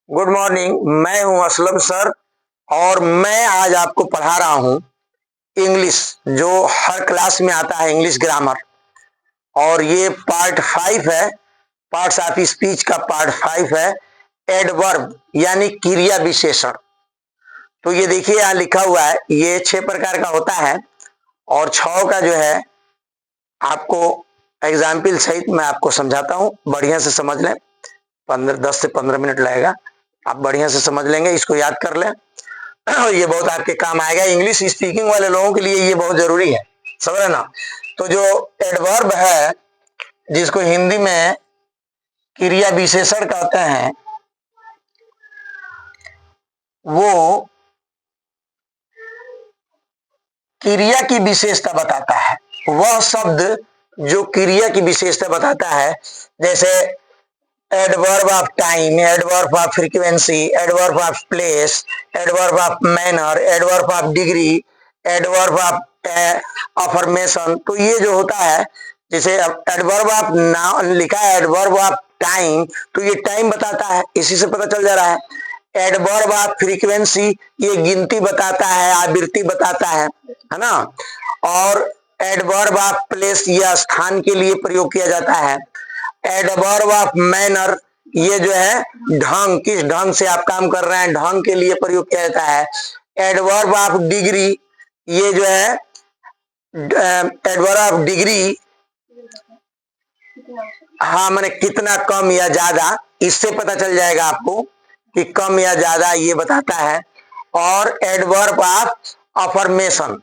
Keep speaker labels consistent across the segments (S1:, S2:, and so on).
S1: Good morning. मैं हूं Aslam sir और मैं आज आपको पढ़ा रहा हूं इंग्लिश, जो हर क्लास में आता है, इंग्लिश ग्रामर। और ये पार्ट 5 है, पार्ट्स ऑफ स्पीच का पार्ट 5 है। एडवर्ब यानी क्रिया विशेषण। तो ये देखिए यहाँ लिखा हुआ है, ये 6 प्रकार का होता है और 6 का जो है आपको एग्जाम्पल सहित मैं आपको समझाता हूँ। बढ़िया से समझ लें, 10 से 15 मिनट लगेगा, आप बढ़िया से समझ लेंगे, इसको याद कर लें और ये बहुत आपके काम आएगा। इंग्लिश स्पीकिंग वाले लोगों के लिए ये बहुत जरूरी है, समझ रहे ना। तो जो एडवर्ब है, जिसको हिंदी में क्रिया विशेषण कहते हैं, वो क्रिया की विशेषता बताता है। वह शब्द जो क्रिया की विशेषता बताता है, जैसे adverb of time, adverb of frequency, adverb of place, adverb of manner, adverb of degree, adverb of affirmation. तो ये जो होता है, जैसे एडवर्ब ऑफ नाउन लिखा है, एडवर्ब ऑफ टाइम, तो ये टाइम बताता है, इसी से पता चल जा रहा है। एडवर्ब ऑफ फ्रीक्वेंसी, ये गिनती बताता है, आवृत्ति बताता है ना। और एडवर्ब ऑफ प्लेस, यह स्थान के लिए प्रयोग किया जाता है। एडवर्ब ऑफ मैनर, ये जो है ढंग, किस ढंग से आप काम कर रहे हैं, ढंग के लिए प्रयोग किया जाता है। एडवर्ब ऑफ डिग्री, ये जो है एडवर्ब ऑफ डिग्री, हाँ मैंने कितना कम या ज्यादा, इससे पता चल जाएगा आपको कि कम या ज्यादा, ये बताता है। और एडवर्ब ऑफ अफर्मेशन,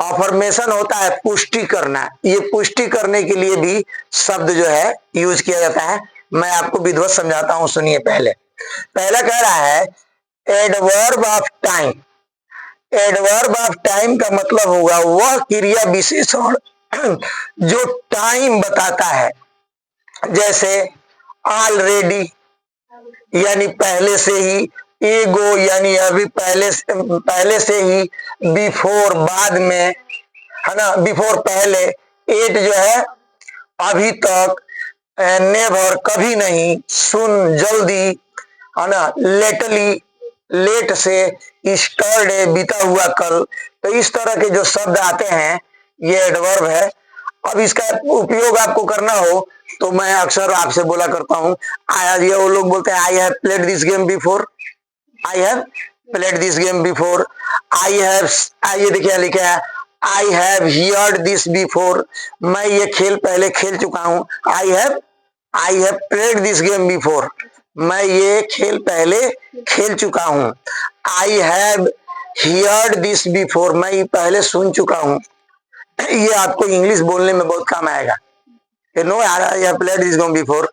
S1: अफर्मेशन होता है पुष्टि करना, ये पुष्टि करने के लिए भी शब्द जो है यूज किया जाता है। मैं आपको विधिवत समझाता हूं, सुनिए। पहला कह रहा है adverb of time. Adverb of time का मतलब होगा वह क्रिया विशेषण जो टाइम बताता है, जैसे ऑलरेडी यानी पहले से ही, एगो यानी अभी पहले से ही, बिफोर बाद में, है ना, बिफोर पहले, एट जो है अभी तक, नेवर कभी नहीं, सुन जल्दी, है ना, लेटली लेट से, स्टरडे बीता हुआ कल। तो इस तरह के जो शब्द आते हैं ये एडवर्ब है। अब इसका उपयोग आपको करना हो तो मैं अक्सर आपसे बोला करता हूँ, ये वो लोग बोलते हैं आई have played this game before, I have played this game before, I have, ये देखिए लिखा है I have heard this before, मैं ये खेल पहले खेल चुका हूं। आई have played this game before, मैं ये खेल पहले खेल चुका हूं। I have heard this before, मैं ये पहले सुन चुका हूं। ये आपको इंग्लिश बोलने में बहुत काम आएगा। No I have played this game before,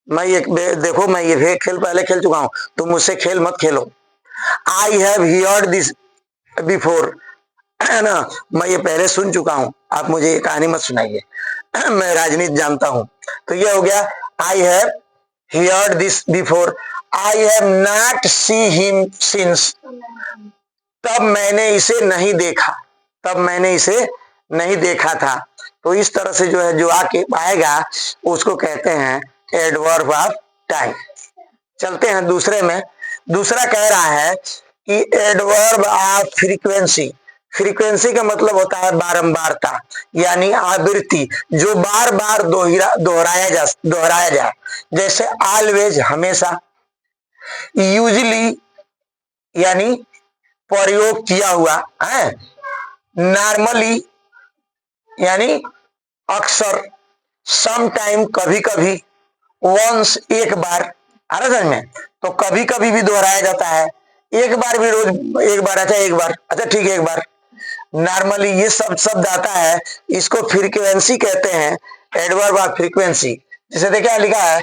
S1: मैं ये देखो मैं ये खेल पहले खेल चुका हूं, तुम मुझसे खेल मत खेलो। I have heard this before, है ना, मैं ये पहले सुन चुका हूं, आप मुझे ये कहानी मत सुनाइए, मैं राजनीति जानता हूं। तो ये हो गया I have heard this before. I have not see him since, तब मैंने इसे नहीं देखा, तब मैंने इसे नहीं देखा था। तो इस तरह से जो है जो आके आएगा उसको कहते हैं एडवर्ब ऑफ टाइम। चलते हैं दूसरे में। दूसरा कह रहा है कि एडवर्ब ऑफ फ्रीक्वेंसी। फ्रीक्वेंसी का मतलब होता है बारंबारता, यानी आवृत्ति, जो बार बार दोहराया जाए। जैसे ऑलवेज हमेशा, यूजली यानी प्रयोग किया हुआ है, नॉर्मली यानी अक्सर, समटाइम कभी कभी, वंस एक बार। आ रहा समझ में? तो कभी कभी भी दोहराया जाता है, एक बार भी, रोज एक बार, अच्छा एक बार, अच्छा ठीक है एक बार। नॉर्मली ये सब शब्द आता है, इसको फ्रीक्वेंसी कहते हैं, एडवर्ब ऑफ फ्रीक्वेंसी। जैसे देखिए लिखा है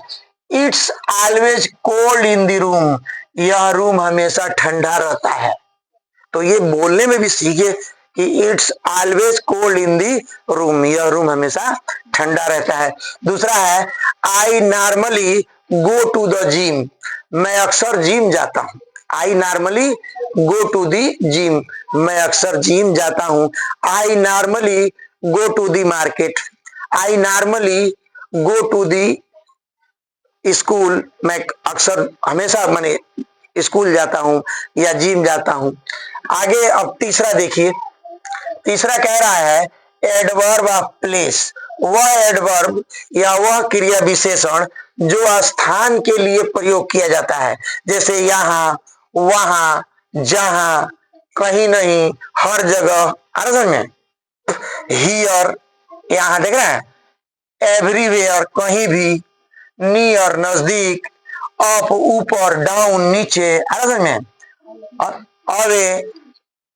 S1: it's always cold in the room, यह रूम हमेशा ठंडा रहता है। तो ये बोलने में भी सीखे कि it's always cold in the room, यह रूम हमेशा ठंडा रहता है। दूसरा है I normally go to the gym, मैं अक्सर जिम जाता हूं। I normally go to the gym, मैं अक्सर जिम जाता हूं। I normally go to the market, I normally go to the school, मैं अक्सर हमेशा मैंने स्कूल जाता हूं या जिम जाता हूं। आगे अब तीसरा देखिए, तीसरा कह रहा है एडवर्ब ऑफ प्लेस, वह एडवर्ब या वह क्रिया विशेषण जो स्थान के लिए प्रयोग किया जाता है, जैसे यहाँ, वहां, जहां, कहीं नहीं, हर जगह। आ रहा समझ में? हियर, यहाँ देख रहे हैं, एवरीवेयर, कहीं भी, नियर, नजदीक, अप, ऊपर, डाउन, नीचे। आ रहा समझ में? अवे,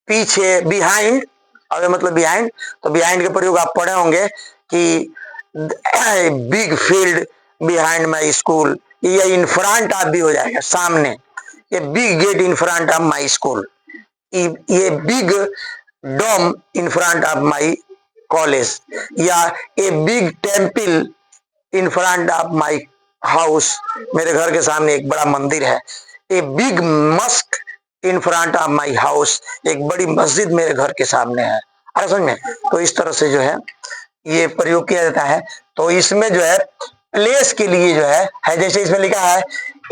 S1: पीछे, बिहाइंड, अवे मतलब बिहाइंड, तो बिहाइंड के प्रयोग आप पढ़े होंगे कि big field behind my school, ये इन फ्रंट ऑफ भी हो जाएगा, सामने, ये big gate in front of my school, ये big dome in front of my college, या a big temple in front of my house, मेरे घर के सामने एक बड़ा मंदिर है। A big mosque in front of my house, एक बड़ी मस्जिद मेरे घर के सामने है। अरे समझ में? तो इस तरह से जो है ये प्रयोग किया जाता है। तो इसमें जो है प्लेस के लिए जो है जैसे इसमें लिखा है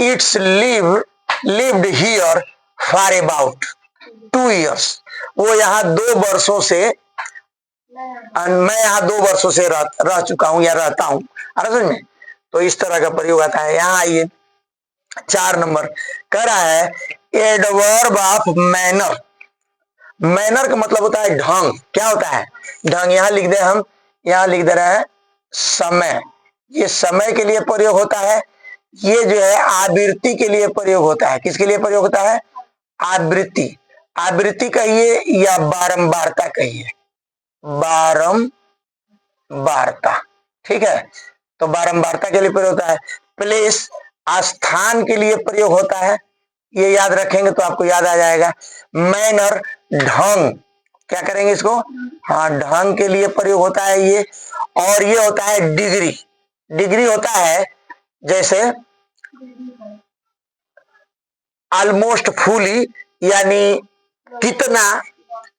S1: it's lived here for about 2 years, वो यहाँ 2 वर्षों से, मैं यहाँ 2 वर्षों से रह चुका हूँ या रहता हूँ। अरे समझ में? तो इस तरह का प्रयोग आता है। यहाँ आइए 4 नंबर कह रहा है एडवर्ब ऑफ मैनर। मैनर का मतलब होता है ढंग। क्या होता है? ढंग। यहाँ लिख दे, हम यहाँ लिख दे रहे हैं समय, ये समय के लिए प्रयोग होता है। ये जो है आवृत्ति के लिए प्रयोग होता है। किसके लिए प्रयोग होता है? आवृत्ति। आवृत्ति कहिए या बारंबारता कहिए, बारंबारता, ठीक है। तो बारंबारता के लिए प्रयोग होता है। प्लेस स्थान के लिए प्रयोग होता है, ये याद रखेंगे तो आपको याद आ जाएगा। मैनर ढंग, क्या करेंगे इसको? हाँ, ढंग के लिए प्रयोग होता है ये। और ये होता है डिग्री। डिग्री होता है जैसे ऑलमोस्ट फुली, यानी कितना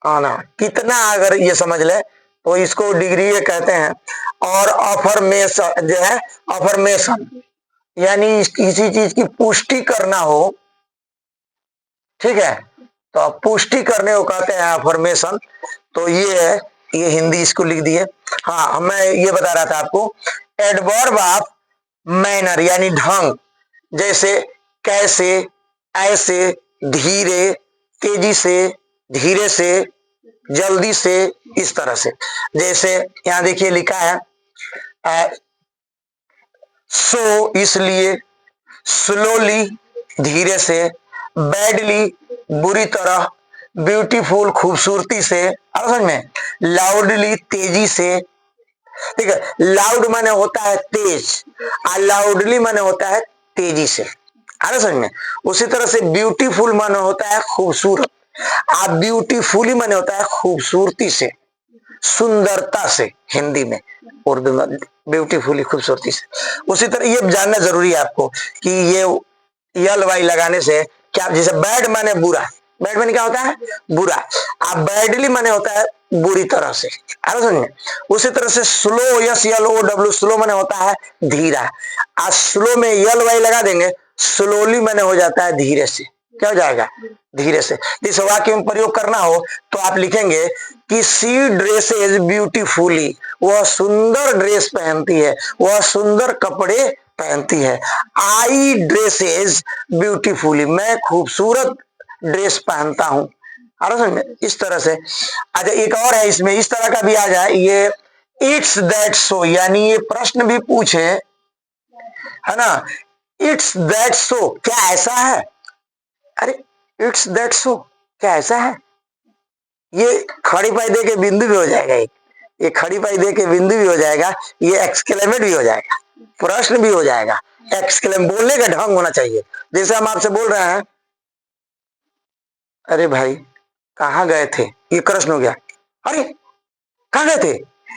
S1: आना, कितना, अगर ये समझ ले तो इसको डिग्री ये कहते हैं। और अफर्मेशन जो है, अफर्मेशन यानी किसी चीज की पुष्टि करना हो, ठीक है, तो पुष्टि करने को कहते हैं अफर्मेशन। तो ये है, ये हिंदी इसको लिख दिए। हाँ, मैं ये बता रहा था आपको एडवर्ब ऑफ मैनर यानी ढंग, जैसे कैसे, ऐसे, धीरे, तेजी से, धीरे से, जल्दी से, इस तरह से। जैसे यहाँ देखिए लिखा है सो इसलिए, स्लोली धीरे से, बैडली बुरी तरह, ब्यूटीफुल खूबसूरती से, और समझ में, लाउडली तेजी से, ठीक है। लाउड माने होता है तेज और लाउडली माने होता है तेजी से, आ रहा समझ में। उसी तरह से ब्यूटीफुल माने होता है खूबसूरत, और ब्यूटीफुली माने होता है खूबसूरती से, सुंदरता से, हिंदी में, उर्दू में ब्यूटीफुली खूबसूरती से। उसी तरह ये जानना जरूरी है आपको कि ये यल वाई लगाने से क्या, जैसे बैड माने बुरा, बैड माने क्या होता है? बुरा। अब बैडली माने होता है बुरी तरह से, आ समझ में। उसी तरह से slow, S L O W, slow माने होता है धीरा। आज स्लो में यल वाई लगा देंगे, स्लोली माने हो जाता है धीरे से। क्या हो जाएगा? धीरे से। इस वाक्य में प्रयोग करना हो तो आप लिखेंगे कि सी ड्रेसेज ब्यूटीफुली, वह सुंदर ड्रेस पहनती है, वह सुंदर कपड़े पहनती है। आई ड्रेसेज ब्यूटीफुली, मैं खूबसूरत ड्रेस पहनता हूं। समझ में? इस तरह से। अच्छा, एक और है इसमें, इस तरह का भी आ जाए, ये इट्स दैट सो, यानी ये प्रश्न भी पूछे, है ना, इट्स दैट सो, क्या ऐसा है? अरे इट्स दैट सो, क्या ऐसा है? ये खड़ी पाई दे के बिंदु भी हो जाएगा, ये खड़ी पाई दे के बिंदु भी हो जाएगा, ये एक्सक्लेमेट भी हो जाएगा, प्रश्न भी हो जाएगा। एक्सक्लेम बोलने का ढंग होना चाहिए। जैसे हम आपसे बोल रहे हैं, अरे भाई कहाँ गए थे, ये प्रश्न हो गया। अरे कहाँ गए थे,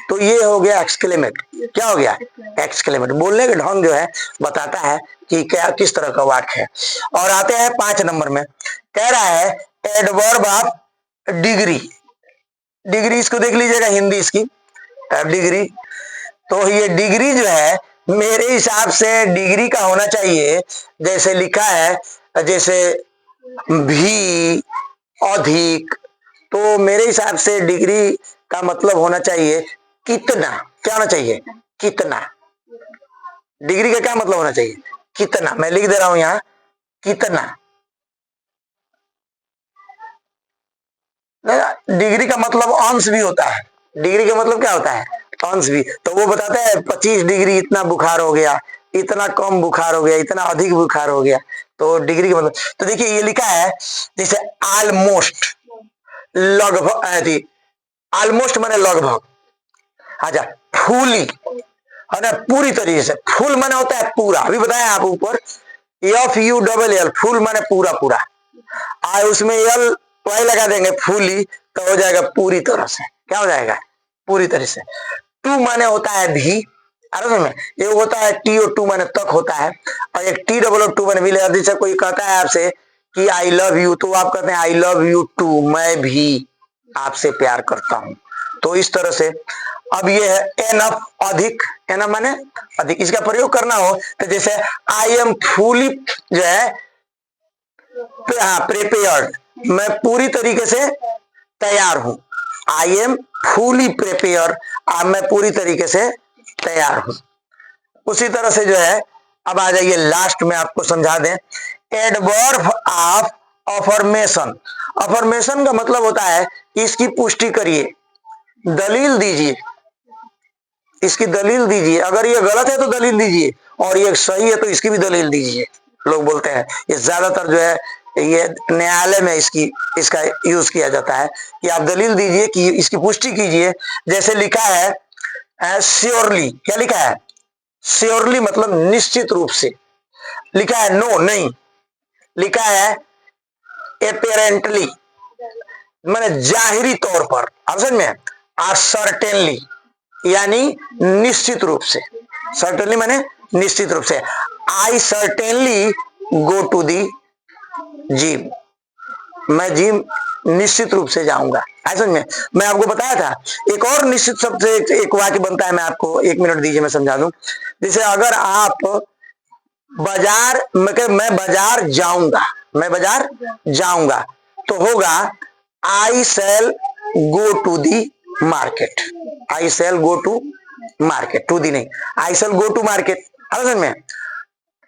S1: तो ये हो गया एक्सक्लेमेट। क्या हो गया? एक्सक्लेमेट। बोलने का ढंग जो है बताता है कि क्या, किस तरह का वाक्य है। और आते हैं 5 नंबर में, कह रहा है एडवर्ब ऑफ डिग्री। डिग्री इसको देख लीजिएगा, हिंदी इसकी डिग्री। तो ये डिग्री जो है मेरे हिसाब से डिग्री का होना चाहिए, जैसे लिखा है, जैसे भी अधिक, तो मेरे हिसाब से डिग्री का मतलब होना चाहिए कितना। क्या होना चाहिए? कितना। डिग्री का क्या मतलब होना चाहिए? कितना। मैं लिख दे रहा हूं यहां, कितना। डिग्री का मतलब अंश भी होता है। डिग्री का मतलब क्या होता है? अंश भी। तो वो बताता है 25 डिग्री इतना बुखार हो गया, इतना कम बुखार हो गया, इतना अधिक बुखार हो गया। तो डिग्री का मतलब, तो देखिए ये लिखा है जैसे ऑलमोस्ट, लगभग, ऑलमोस्ट माने लगभग। अच्छा, फुली है ना, पूरी तरीके से। फुल माने होता है पूरा, अभी बताया आप ऊपर, FULL, फुल माने पूरा पूरा। और उसमें यल वाई लगा देंगे, फुली, तो हो जाएगा पूरी तरह से। क्या हो जाएगा? पूरी तरह से। टू माने होता है भी, अरे में एक होता है TO2 माने तक होता है, और एक TOO2 माने भी। जैसे कोई कहता है आपसे कि आई लव यू, तो आप कहते हैं आई लव यू टू, मैं भी आपसे प्यार करता हूं। तो इस तरह से। अब ये है एनफ, अधिक। एनफ माने अधिक। इसका प्रयोग करना हो तो जैसे आई एम फुली, जो है प्रिपेयर्ड, मैं पूरी तरीके से तैयार हूं। आई एम फुली प्रिपेयर, मैं पूरी तरीके से तैयार हूं। उसी तरह से जो है, अब आ जाइए लास्ट में आपको समझा दें, एडवर्ब ऑफ अफर्मेशन। अफर्मेशन का मतलब होता है इसकी पुष्टि करिए, दलील दीजिए, इसकी दलील दीजिए। अगर ये गलत है तो दलील दीजिए, और ये सही है तो इसकी भी दलील दीजिए। लोग बोलते हैं, ये ज्यादातर जो है ये न्यायालय में इसका यूज किया जाता है कि आप दलील दीजिए, कि इसकी पुष्टि कीजिए। जैसे लिखा है श्योरली, क्या लिखा है? श्योरली मतलब निश्चित रूप से। लिखा है नो, नहीं। लिखा है एपेरेंटली, माने जाहिरी तौर पर, आप समझ में। सर्टेनली यानी निश्चित रूप से। सर्टेनली माने निश्चित रूप से। I certainly go to the gym, मैं जिम निश्चित रूप से जाऊंगा। ऐसा में मैं आपको बताया था, एक और निश्चित शब्द से एक वाक्य बनता है। मैं आपको 1 मिनट दीजिए, मैं समझा दूं। जैसे अगर आप बाजार, मैं बाजार जाऊंगा, मैं बाजार जाऊंगा, तो होगा I shall go to the market. I shall go to market, to the नहीं, I shall go to market. समझ में।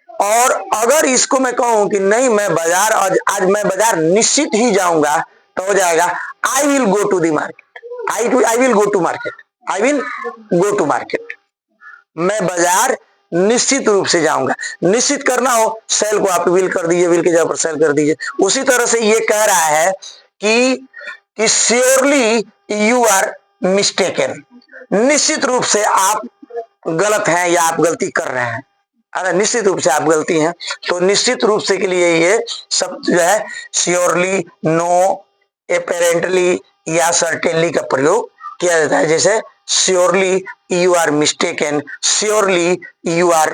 S1: और अगर इसको मैं कहूं कि नहीं, मैं बाजार आज मैं बाजार निश्चित ही जाऊंगा, तो हो जाएगा I will go to the market. I will go to market, I will go to market. मैं बाजार निश्चित रूप से जाऊंगा। निश्चित करना हो, सेल को आप विल कर दीजिए, विल की जगह पर सेल कर दीजिए। उसी तरह से ये कह रहा है कि श्योरली यू आर मिस्टेकन, निश्चित रूप से आप गलत हैं या आप गलती कर रहे हैं। अरे निश्चित रूप से आप गलती हैं। तो निश्चित रूप से के लिए ये शब्द जो है श्योरली, नो, एपेरेंटली या सर्टेनली का प्रयोग किया जाता है। जैसे surely you are mistaken, surely you are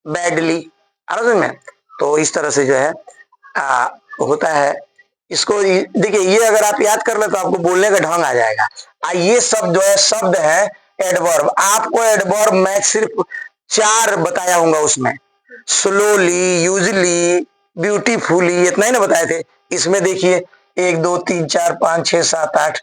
S1: badly. में तो इस तरह से जो है होता है। इसको देखिए, ये अगर आप याद कर ले तो आपको बोलने का ढंग आ जाएगा। ये शब्द जो है, शब्द है एडवर्ब। आपको एडवर्ब मैं सिर्फ 4 बताया हूंगा उसमें, स्लोली, यूजली, ब्यूटीफुली, इतना ही ना बताए थे। इसमें देखिए 1 2 3 4 5 6 7 8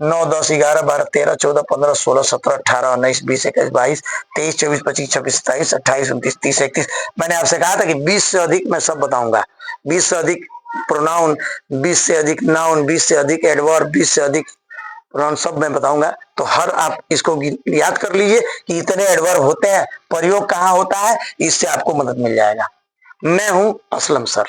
S1: 9 10 11 12 13 14 15 16 17 18 19 20 21 22 23 24 25 26 27 28 29 30 31। मैंने आपसे कहा था कि 20 से अधिक मैं सब बताऊंगा। 20 से अधिक प्रोनाउन, 20 से अधिक नाउन, 20 से अधिक एडवर्ब, 20 से अधिक प्रोनाउन, सब मैं बताऊंगा। तो हर आप इसको याद कर लीजिए कि इतने एडवर्ब होते हैं, प्रयोग कहाँ होता है, इससे आपको मदद मिल जाएगा। मैं हूं असलम सर।